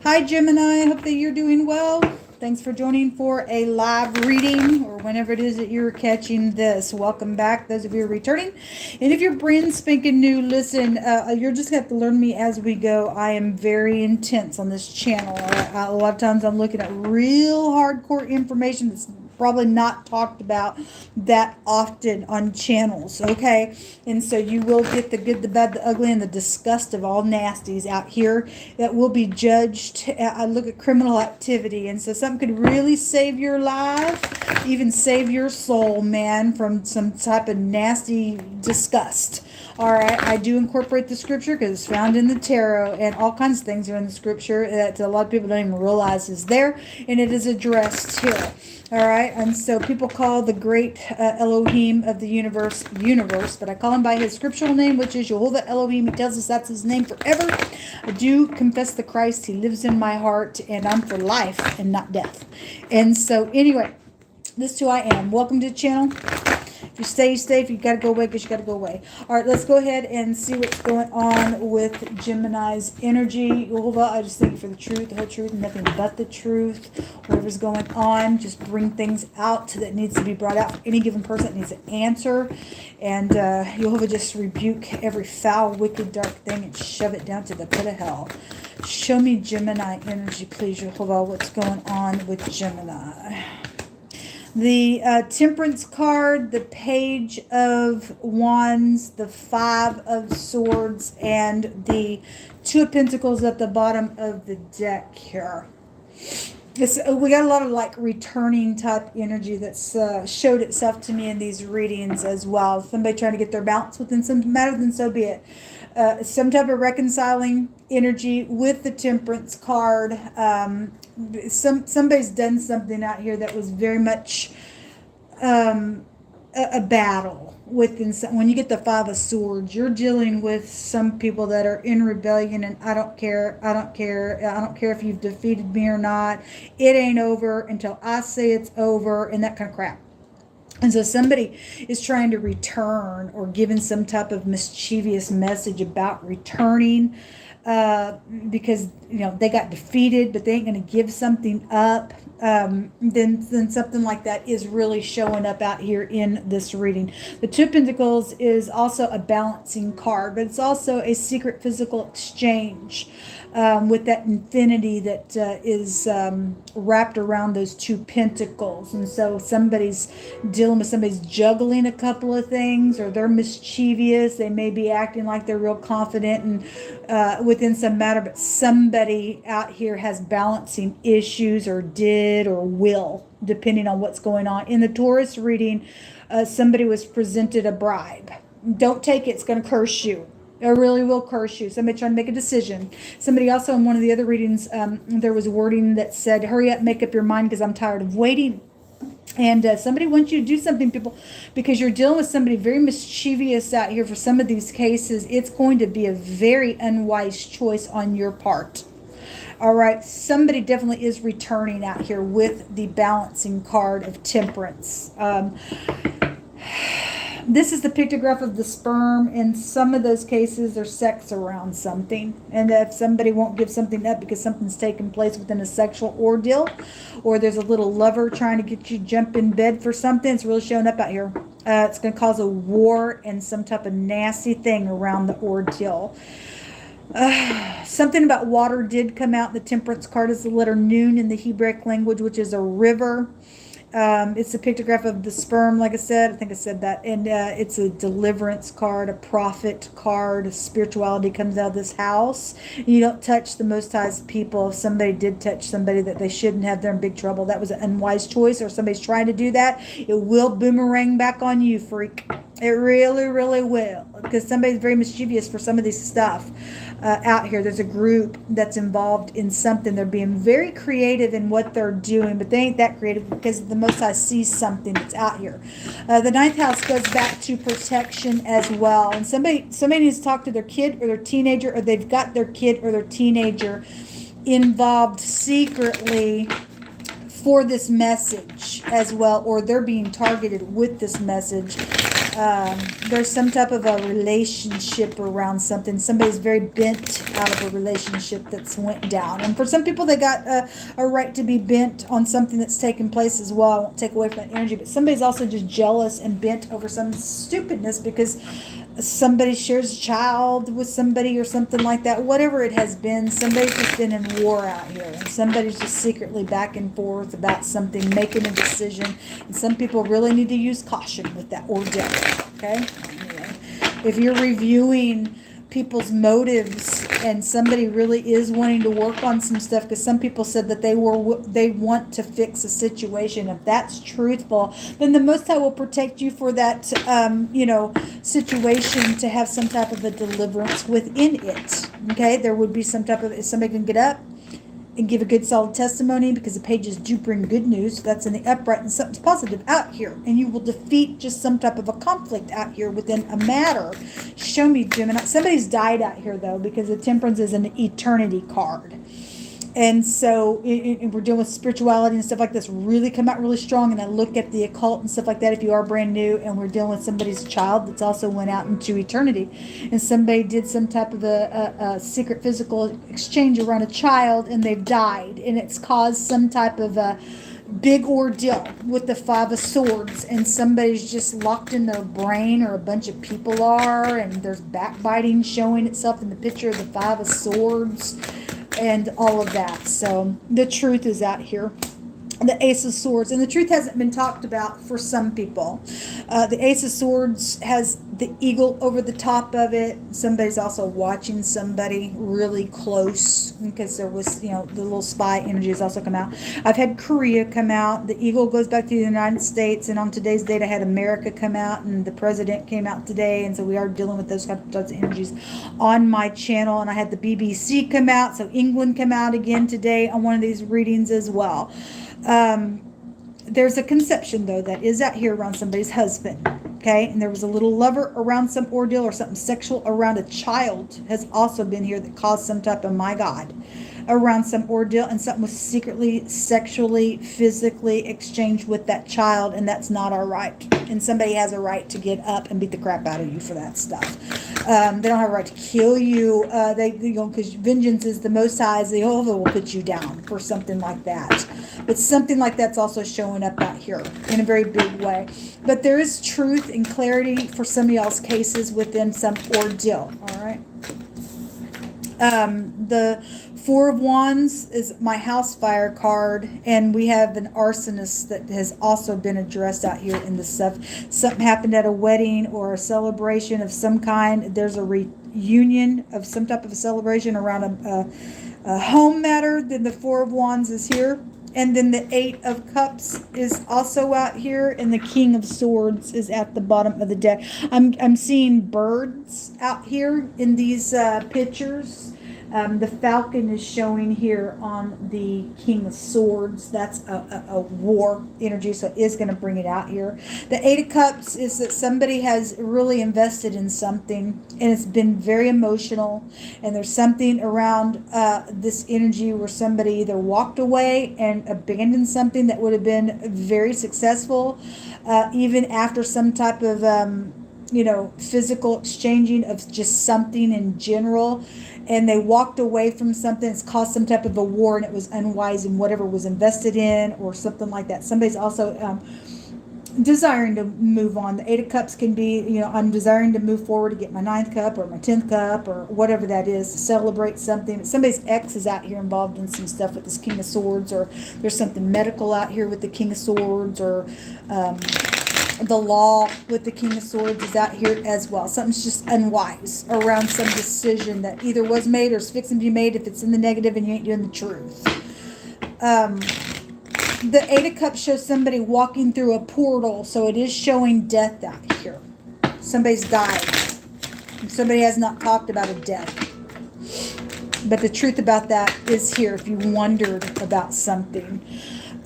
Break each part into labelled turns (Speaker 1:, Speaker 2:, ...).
Speaker 1: Hi, Gemini. I hope that you're doing well. Thanks for joining for a live reading or whenever it is that you're catching this. Welcome back, those of you who are returning. And if you're brand spanking new, listen, you're just going to have to learn me as we go. I am very intense on this channel. A lot of times I'm looking at real hardcore information that's probably not talked about that often on channels, okay? And so you will get the good, the bad, the ugly, and the disgust of all nasties out here that will be judged. I look at criminal activity, and so something could really save your life, even save your soul, man, from some type of nasty disgust. All right, I do incorporate the scripture because it's found in the tarot, and all kinds of things are in the scripture that a lot of people don't even realize is there, and it is addressed here. All right, and so people call the great Elohim of the universe, but I call him by his scriptural name, which is Jehovah Elohim. He tells us that's his name forever. I do confess the Christ. He lives in my heart, and I'm for life and not death. And so anyway, this is who I am. Welcome to the channel. If you stay safe, you got to go away because you got to go away. All right, let's go ahead and see what's going on with Gemini's energy. Jehovah, I just thank you for the truth, the whole truth, and nothing but the truth. Whatever's going on, just bring things out that needs to be brought out for any given person that needs an answer. And Jehovah, just rebuke every foul, wicked, dark thing and shove it down to the pit of hell. Show me Gemini energy, please, Jehovah. What's going on with Gemini? The Temperance card, the Page of Wands, the Five of Swords, and the Two of Pentacles at the bottom of the deck here. We got a lot of like returning type energy that's showed itself to me in these readings as well. Somebody trying to get their balance within some matter, then so be it. Some type of reconciling energy with the Temperance card. Somebody's done something out here that was very much a battle within when you get the Five of Swords. You're dealing with some people that are in rebellion, and I don't care if you've defeated me or not. It ain't over until I say it's over, and that kind of crap. And so somebody is trying to return or giving some type of mischievous message about returning because, you know, they got defeated, but they ain't going to give something up. Then something like that is really showing up out here in this reading. The Two of Pentacles is also a balancing card, but it's also a secret physical exchange with that infinity that is wrapped around those two pentacles. And so somebody's dealing with somebody's juggling a couple of things, or they're mischievous. They may be acting like they're real confident and within some matter, but somebody out here has balancing issues, or did, or will, depending on what's going on. In the Taurus reading, somebody was presented a bribe. Don't take it. It's going to curse you. It really will curse you. Somebody trying to make a decision. Somebody also in one of the other readings, there was wording that said, hurry up, make up your mind because I'm tired of waiting. And somebody wants you to do something, people, because you're dealing with somebody very mischievous out here. For some of these cases, it's going to be a very unwise choice on your part. All right, somebody definitely is returning out here with the balancing card of Temperance. This is the pictograph of the sperm. In some of those cases, there's sex around something. And if somebody won't give something up because something's taken place within a sexual ordeal, or there's a little lover trying to get you to jump in bed for something, it's really showing up out here. It's going to cause a war and some type of nasty thing around the ordeal. Something about water did come out. The Temperance card is the letter Nun in the Hebraic language, which is a river. It's a pictograph of the sperm, like I said. I think I said that. And it's a deliverance card, a prophet card. Spirituality comes out of this house. You don't touch the Most High's people. If somebody did touch somebody that they shouldn't have, they're in big trouble. That was an unwise choice, or somebody's trying to do that. It will boomerang back on you, freak. It really, really will. Because somebody's very mischievous for some of this stuff. Out here, there's a group that's involved in something. They're being very creative in what they're doing, but they ain't that creative because the Most High sees something that's out here. The ninth house goes back to protection as well, and somebody needs to talk to their kid or their teenager, or they've got their kid or their teenager involved secretly for this message as well, or they're being targeted with this message. there's some type of a relationship around something. Somebody's very bent out of a relationship that's went down. And for some people, they got a right to be bent on something that's taken place as well. I won't take away from that energy, but somebody's also just jealous and bent over some stupidness because somebody shares a child with somebody or something like that. Whatever it has been, somebody's just been in war out here. And somebody's just secretly back and forth about something, making a decision. And some people really need to use caution with that ordeal. Okay? Anyway, if you're reviewing people's motives and somebody really is wanting to work on some stuff, because some people said that they want to fix a situation, if that's truthful, then the Most High will protect you for that situation to have some type of a deliverance within it. Okay, there would be some type of, if somebody can get up and give a good solid testimony, because the pages do bring good news. That's in the upright, and something's positive out here, and you will defeat just some type of a conflict out here within a matter. Show me, Gemini. Somebody's died out here though, because the Temperance is an eternity card. And so we're dealing with spirituality and stuff like this really come out really strong. And I look at the occult and stuff like that if you are brand new, and we're dealing with somebody's child that's also went out into eternity. And somebody did some type of a secret physical exchange around a child, and they've died. And it's caused some type of a big ordeal with the Five of Swords. And somebody's just locked in their brain, or a bunch of people are. And there's backbiting showing itself in the picture of the Five of Swords. And all of that. So the truth is out here. The Ace of Swords. And the truth hasn't been talked about for some people. The Ace of Swords has the eagle over the top of it. Somebody's also watching somebody really close, because there was, the little spy energy has also come out. I've had Korea come out. The eagle goes back to the United States. And on today's date, I had America come out, and the president came out today. And so we are dealing with those types of energies on my channel. And I had the BBC come out. So England come out again today on one of these readings as well. There's a conception though that is out here around somebody's husband. Okay, and there was a little lover around some ordeal, or something sexual around a child has also been here that caused some type of, my God, around some ordeal, and something was secretly, sexually, physically exchanged with that child, and that's not our right. And somebody has a right to get up and beat the crap out of you for that stuff. They don't have a right to kill you. Because vengeance is the Most High, Jehovah will put you down for something like that. But something like that's also showing up out here in a very big way. But there is truth and clarity for some of y'all's cases within some ordeal. All right. The Four of Wands is my house fire card, and we have an arsonist that has also been addressed out here in the stuff. Something happened at a wedding or a celebration of some kind. There's a reunion of some type of a celebration around a home matter. Then the Four of Wands is here. And then the Eight of Cups is also out here, and the King of Swords is at the bottom of the deck. I'm seeing birds out here in these pictures. The falcon is showing here on the King of Swords. That's a war energy, so it is going to bring it out here. The Eight of Cups is that somebody has really invested in something, and it's been very emotional. And there's something around this energy where somebody either walked away and abandoned something that would have been very successful, even after some type of physical exchanging of just something in general, and they walked away from something. It's caused some type of a war, and it was unwise in whatever was invested in, or something like that. Somebody's also desiring to move on. The Eight of Cups can be, I'm desiring to move forward to get my 9th cup or my 10th cup or whatever that is, to celebrate something. Somebody's ex is out here involved in some stuff with this King of Swords, or there's something medical out here with the King of Swords, or the law with the King of Swords is out here as well. Something's just unwise around some decision that either was made or is fixing to be made, if it's in the negative and you ain't doing the truth. The Eight of Cups shows somebody walking through a portal, so it is showing death out here. Somebody's died. Somebody has not talked about a death. But the truth about that is here, if you wondered about something.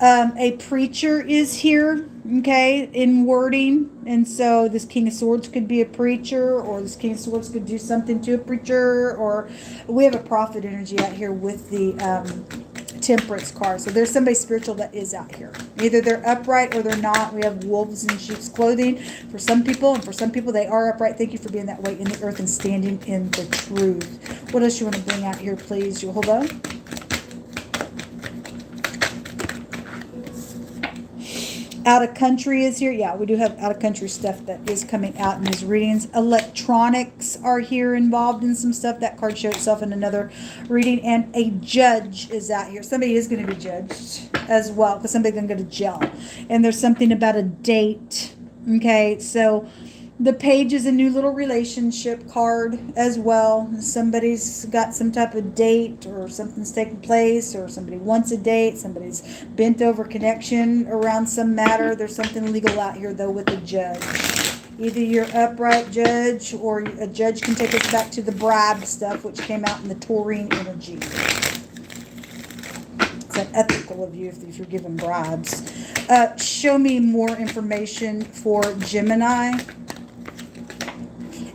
Speaker 1: A preacher is here, okay, in wording. And so this King of Swords could be a preacher, or this King of Swords could do something to a preacher, or we have a prophet energy out here with the Temperance card. So there's somebody spiritual that is out here. Either they're upright or they're not. We have wolves in sheep's clothing for some people, and for some people they are upright. Thank you for being that way in the earth and standing in the truth. What else you want to bring out here, please, Jehovah? Out of country is here. Yeah, we do have out of country stuff that is coming out in these readings. Electronics are here involved in some stuff. That card showed itself in another reading. And a judge is out here. Somebody is going to be judged as well, because somebody's going to go to jail. And there's something about a date. Okay, so the page is a new little relationship card as well. Somebody's got some type of date, or something's taking place, or somebody wants a date. Somebody's bent over connection around some matter. There's something legal out here, though, with the judge. Either you're upright judge, or a judge can take us back to the bribe stuff, which came out in the Taurine energy. It's unethical of you if you're giving bribes. Show me more information for Gemini.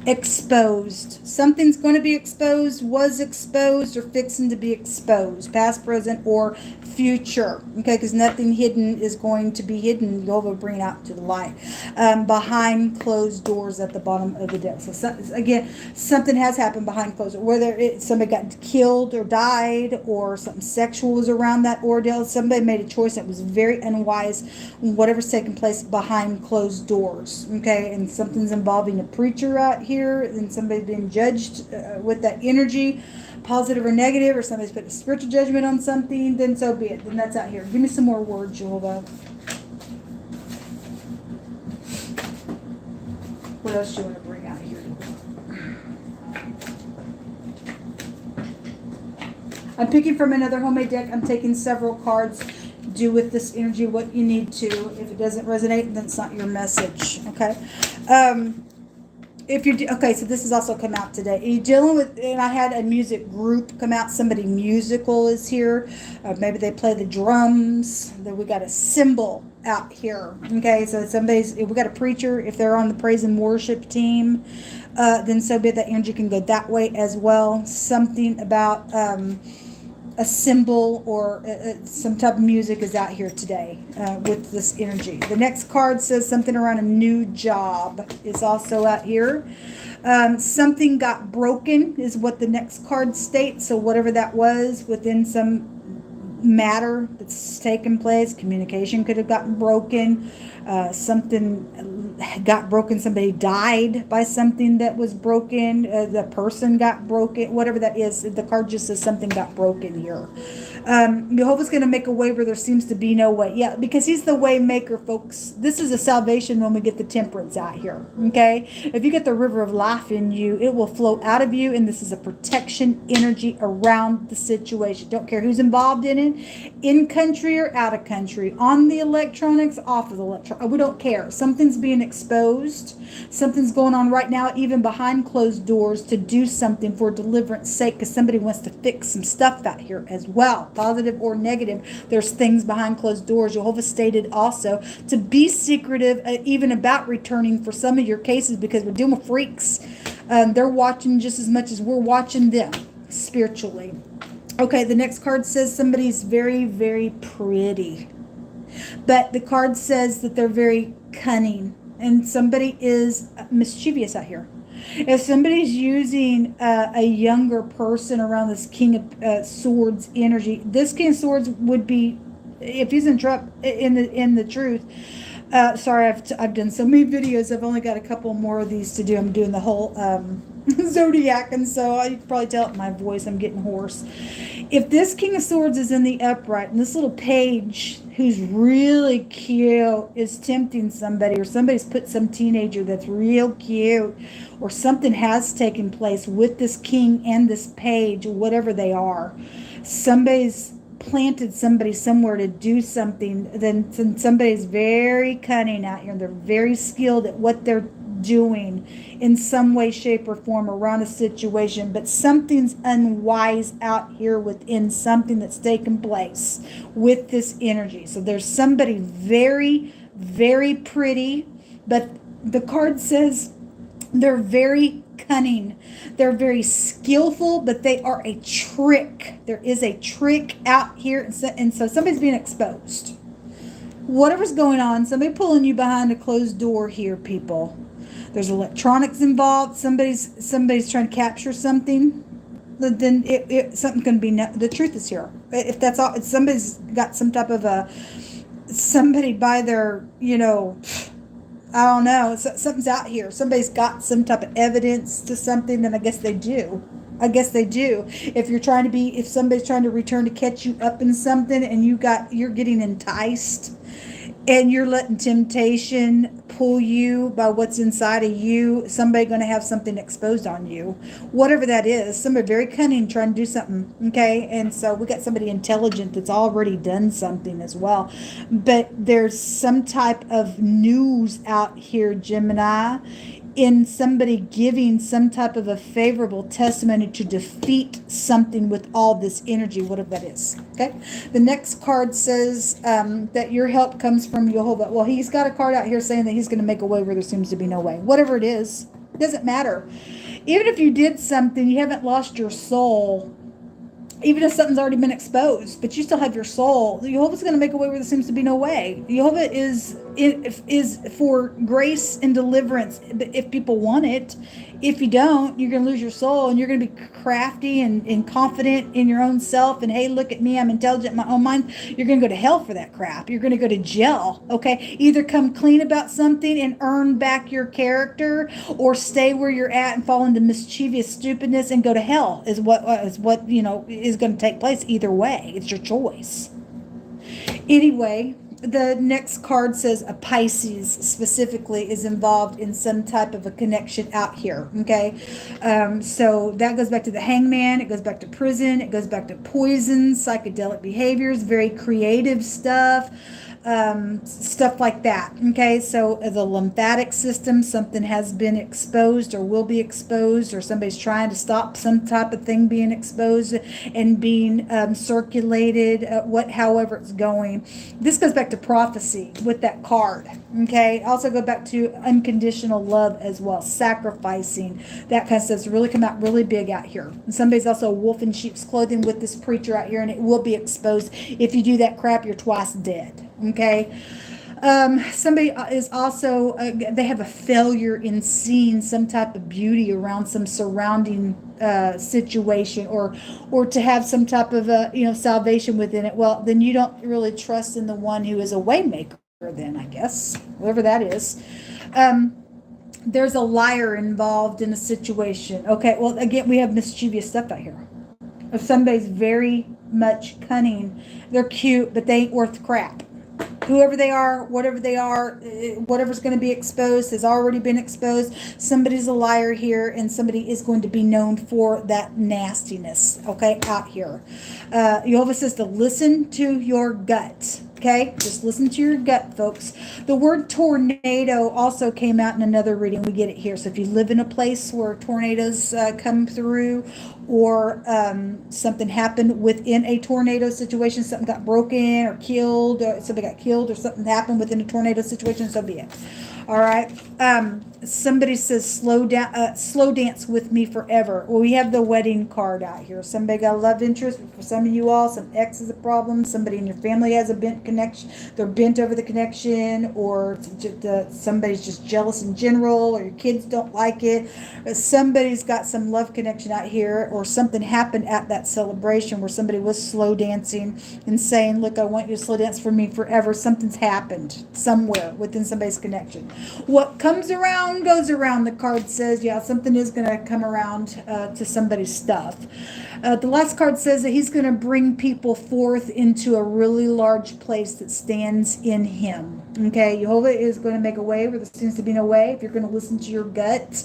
Speaker 1: Exposed. Something's going to be exposed, was exposed, or fixing to be exposed. Past, present, or future. Okay, because nothing hidden is going to be hidden. You'll bring it out to the light. Behind closed doors at the bottom of the deck. So, again, something has happened behind closed doors. Whether somebody got killed or died, or something sexual was around that ordeal. Somebody made a choice that was very unwise. Whatever's taking place behind closed doors. Okay, and something's involving a preacher out here. And somebody being judged with that energy, positive or negative, or somebody's putting a spiritual judgment on something, then so be it. Then that's out here. Give me some more words, Jehovah. What else do you want to bring out here? I'm picking from another homemade deck. I'm taking several cards. Do with this energy what you need to. If it doesn't resonate, then it's not your message. Okay. If you're okay, so this has also come out today. You're dealing with, and I had a music group come out. Somebody musical is here. Maybe they play the drums. Then we got a cymbal out here. Okay, so we got a preacher. If they're on the praise and worship team, then so be it. That energy can go that way as well. Something about a symbol or some type of music is out here today with this energy. The next card says something around a new job is also out here. Something got broken is what the next card states. So whatever that was within some matter that's taken place, communication could have gotten broken. Something got broken. Somebody died by something that was broken. The person got broken. Whatever that is, the card just says something got broken here. Jehovah's going to make a way where there seems to be no way. Yeah, because he's the way maker, folks. This is a salvation when we get the temperance out here. Okay? If you get the river of life in you, it will flow out of you, and this is a protection energy around the situation. Don't care who's involved in it, in country or out of country, on the electronics, off of the electronics. We don't care. Something's being exposed. Something's going on right now, even behind closed doors, to do something for deliverance sake, because somebody wants to fix some stuff out here as well, positive or negative. There's things behind closed doors. Jehovah stated also to be secretive, even about returning for some of your cases, because we're dealing with freaks. They're watching just as much as we're watching them spiritually. Okay, the next card says somebody's very, very pretty. But the card says that they're very cunning, and somebody is mischievous out here. If somebody's using a younger person around this King of Swords energy, this King of Swords would be, if he's in the truth. Sorry, I've done so many videos. I've only got a couple more of these to do. I'm doing the whole zodiac, and so you can probably tell it in my voice. I'm getting hoarse. If this King of Swords is in the upright, and this little page who's really cute is tempting somebody, or somebody's put some teenager that's real cute, or something has taken place with this king and this page, whatever they are, somebody's planted somebody somewhere to do something, then somebody's very cunning out here. They're very skilled at what they're doing in some way, shape, or form around a situation, but something's unwise out here within something that's taken place with this energy. So there's somebody very, very pretty, but the card says They're very cunning. They're very skillful, but they are a trick. There is a trick out here, and so somebody's being exposed. Whatever's going on, somebody pulling you behind a closed door here, people. There's electronics involved. Somebody's trying to capture something. Then something's going to be. The truth is here. If that's all, if somebody's got some type of somebody by their, I don't know, something's out here. Somebody's got some type of evidence to something, then I guess they do. If somebody's trying to return to catch you up in something, and you're getting enticed, and you're letting temptation pull you by what's inside of you, somebody going to have something exposed on you. Whatever that is, somebody very cunning trying to do something, okay? And so we got somebody intelligent that's already done something as well. But there's some type of news out here, Gemini, in somebody giving some type of a favorable testimony to defeat something with all this energy, whatever that is. Okay. The next card says that your help comes from Jehovah. Well, he's got a card out here saying that he's going to make a way where there seems to be no way. Whatever it is, it doesn't matter. Even if you did something, you haven't lost your soul. Even if something's already been exposed, but you still have your soul, Jehovah's going to make a way where there seems to be no way. Jehovah is for grace and deliverance if people want it. If you don't, you're going to lose your soul, and you're going to be crafty and confident in your own self. And hey, look at me, I'm intelligent in my own mind. You're going to go to hell for that crap. You're going to go to jail. Okay, either come clean about something and earn back your character, or stay where you're at and fall into mischievous stupidness and go to hell. Is what is going to take place. Either way, it's your choice. Anyway, the next card says a Pisces specifically is involved in some type of a connection out here. Okay, so that goes back to the Hangman. It goes back to prison. It goes back to poison, psychedelic behaviors, very creative stuff. Stuff like that. Okay, so the lymphatic system, something has been exposed or will be exposed, or somebody's trying to stop some type of thing being exposed and being circulated, however it's going. This goes back to prophecy with that card. Okay, also go back to unconditional love as well, sacrificing, that kind of stuff's really come out really big out here. And somebody's also a wolf in sheep's clothing with this preacher out here, and it will be exposed. If you do that crap, you're twice dead. Okay, somebody is also they have a failure in seeing some type of beauty around some surrounding situation, or to have some type of salvation within it. Well, then you don't really trust in the one who is a waymaker. Then I guess whoever that is. There's a liar involved in a situation. Okay, well, again, we have mischievous stuff out here. If somebody's very much cunning, they're cute, but they ain't worth crap. Whoever they are, whatever they are, whatever's going to be exposed has already been exposed. Somebody's a liar here, and somebody is going to be known for that nastiness, okay, out here. Jehovah says to listen to your gut. Okay, just listen to your gut, folks. The word tornado also came out in another reading. We get it here. So if you live in a place where tornadoes come through, or something happened within a tornado situation, something got broken or killed, or somebody got killed, or something happened within a tornado situation, so be it. All right. Somebody says slow dance with me forever. Well, we have the wedding card out here. Somebody got a love interest. For some of you all, some ex is a problem. Somebody in your family has a bent connection. They're bent over the connection, or somebody's just jealous in general, or your kids don't like it. Somebody's got some love connection out here, or something happened at that celebration where somebody was slow dancing and saying, look, I want you to slow dance for me forever. Something's happened somewhere within somebody's connection. What comes around goes around, the card says. Yeah, something is going to come around to somebody's stuff. The last card says that he's going to bring people forth into a really large place that stands in him. Okay, Jehovah is going to make a way where there seems to be no way. If you're going to listen to your gut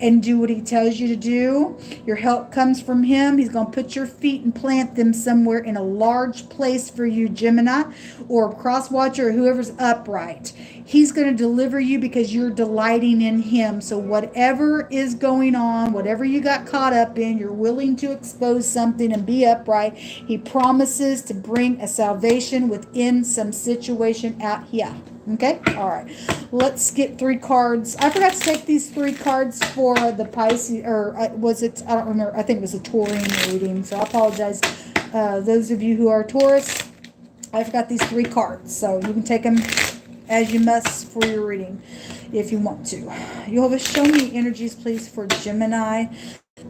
Speaker 1: and do what he tells you to do, your help comes from him. He's going to put your feet and plant them somewhere in a large place for you, Gemini, or cross watcher, or whoever's upright. He's going to deliver you because you're delighting in him. So whatever is going on, whatever you got caught up in, you're willing to expose something and be upright. He promises to bring a salvation within some situation out here. Okay, all right. Let's get 3 cards. I forgot to take these 3 cards for the Pisces, or was it? I don't remember. I think it was a Taurine reading, so I apologize. Those of you who are Taurus, I forgot these 3 cards, so you can take them as you must for your reading if you want to. Jehovah, show me energies, please, for Gemini.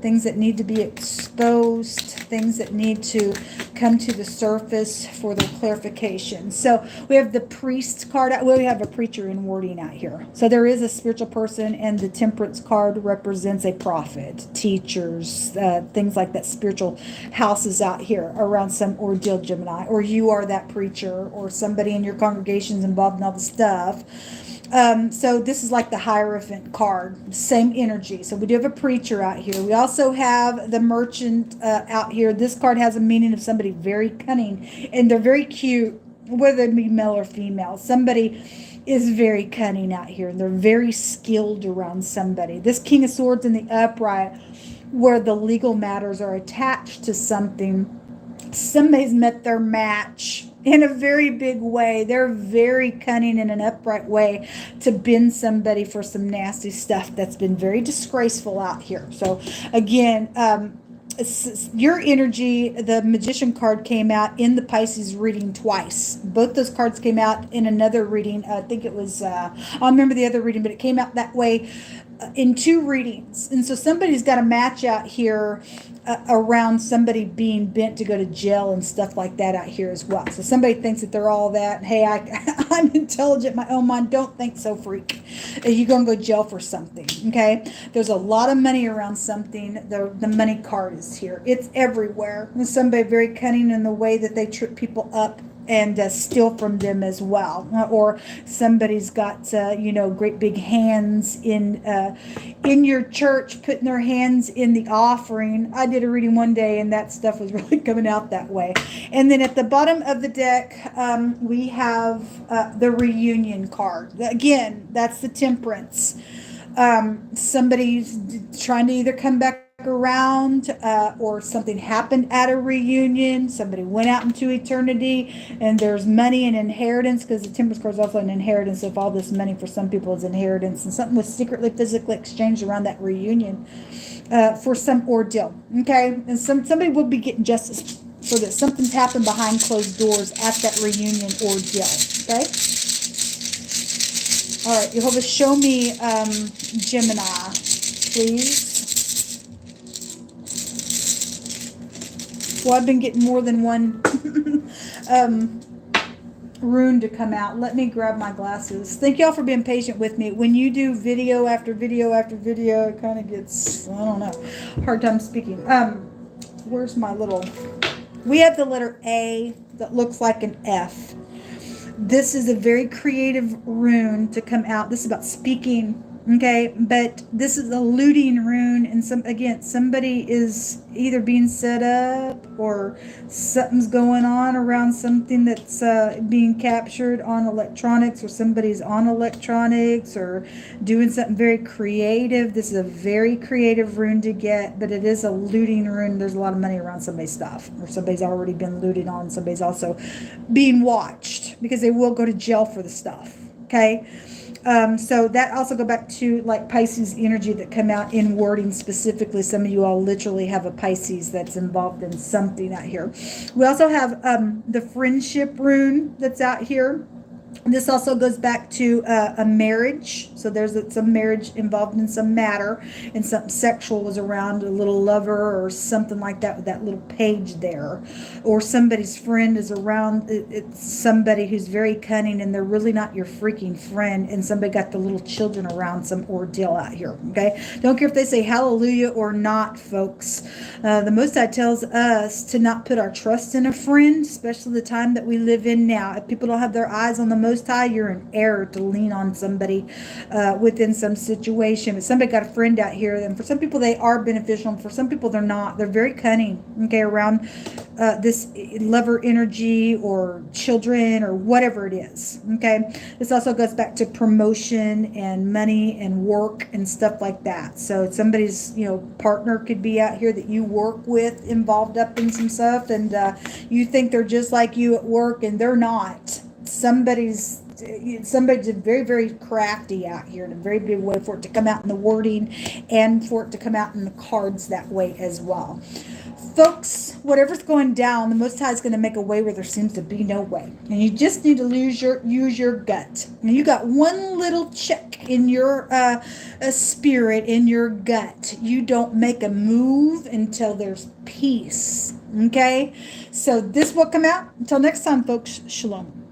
Speaker 1: Things that need to be exposed, things that need to come to the surface for their clarification. So we have the priest card. Well, we have a preacher in wording out here. So there is a spiritual person, and the temperance card represents a prophet, teachers, things like that, spiritual houses out here around some ordeal, Gemini. Or you are that preacher, or somebody in your congregation's involved in all the stuff. So this is like the Hierophant card, same energy. So we do have a preacher out here. We also have the merchant out here. This card has a meaning of somebody very cunning, and they're very cute, whether it be male or female. Somebody is very cunning out here, and they're very skilled around somebody. This King of Swords in the upright, where the legal matters are attached to something. Somebody's met their match in a very big way. They're very cunning in an upright way to bend somebody for some nasty stuff that's been very disgraceful out here. So again, your energy, the Magician card came out in the Pisces reading twice. Both those cards came out in another reading. I think it was, I don't remember the other reading, but it came out that way in 2 readings. And so somebody's got a match out here around somebody being bent to go to jail and stuff like that out here as well. So somebody thinks that they're all that. Hey, I'm intelligent, my own mind. Don't think so, freak. You're going to go to jail for something, okay? There's a lot of money around something. The money card is here. It's everywhere. There's somebody very cunning in the way that they trip people up and steal from them as well. Or somebody's got, great big hands in your church, putting their hands in the offering. I did a reading one day, and that stuff was really coming out that way. And then at the bottom of the deck, we have the reunion card. Again, that's the Temperance. Somebody's trying to either come back around or something happened at a reunion. Somebody went out into eternity, and there's money and inheritance, because the Temperance card is also an inheritance of all this money. For some people, it's inheritance, and something was secretly physically exchanged around that reunion for some ordeal. Okay, and somebody will be getting justice for this. Something's happened behind closed doors at that reunion ordeal. Okay. All right, Jehovah, show me Gemini, please. Well, I've been getting more than one rune to come out. Let me grab my glasses. Thank y'all for being patient with me. When you do video after video after video, it kind of gets, I don't know, hard time speaking. Where's my little... We have the letter A that looks like an F. This is a very creative rune to come out. This is about speaking, okay? But this is a looting rune, and somebody is either being set up, or something's going on around something that's being captured on electronics, or somebody's on electronics, or doing something very creative. This is a very creative rune to get, but it is a looting rune. There's a lot of money around somebody's stuff, or somebody's already been looted on. Somebody's also being watched, because they will go to jail for the stuff, okay? So that also go back to like Pisces energy that come out in wording specifically. Some of you all literally have a Pisces that's involved in something out here. We also have the friendship rune that's out here. This also goes back to a marriage. So there's some marriage involved in some matter, and something sexual was around, a little lover or something like that with that little page there. Or somebody's friend is around. It's somebody who's very cunning, and they're really not your freaking friend, and somebody got the little children around some ordeal out here, okay? Don't care if they say hallelujah or not, folks. The Most High tells us to not put our trust in a friend, especially the time that we live in now. If people don't have their eyes on the Most High, you're in error to lean on somebody within some situation. But somebody got a friend out here, and for some people they are beneficial, and for some people they're not. They're very cunning, okay, around this lover energy or children or whatever it is, okay? This also goes back to promotion and money and work and stuff like that. So somebody's, partner could be out here that you work with, involved up in some stuff, and you think they're just like you at work, and they're not. Somebody's somebody's very, very crafty out here in a very big way for it to come out in the wording and for it to come out in the cards that way as well. Folks, whatever's going down, the Most High is going to make a way where there seems to be no way. And you just need to use your gut. And you got one little check in your spirit, in your gut. You don't make a move until there's peace. Okay? So this will come out. Until next time, folks. Shalom.